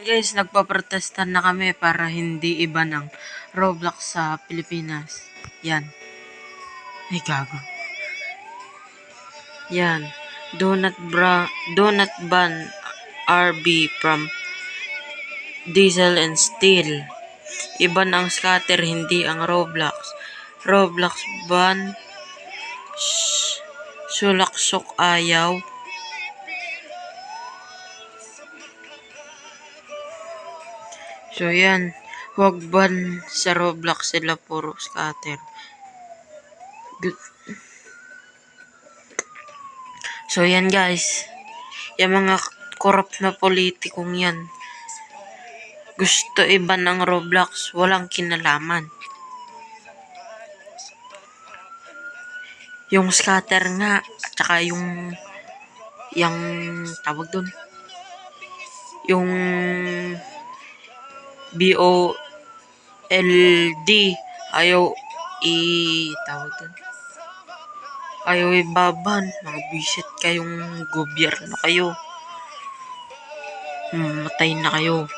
guys, nagpaprotesta na kami para hindi iba ng Roblox sa Pilipinas. Yan. Ay, gago. Yan. Do not ban RB from Diesel and Steel. Iban ang scatter, hindi ang Roblox. Roblox ban. Sulaksok ayaw. So yan, huwag ban sa Roblox, sila puro scatter. So yan guys, yung mga corrupt na politikong yan, gusto iba ng Roblox, walang kinalaman. Yung scatter nga, at saka yung tawag dun, yung BOLD, ayaw tawag dun, ayaw ibaban. Mga bisit kayong gobyerno kayo. Matay na kayo.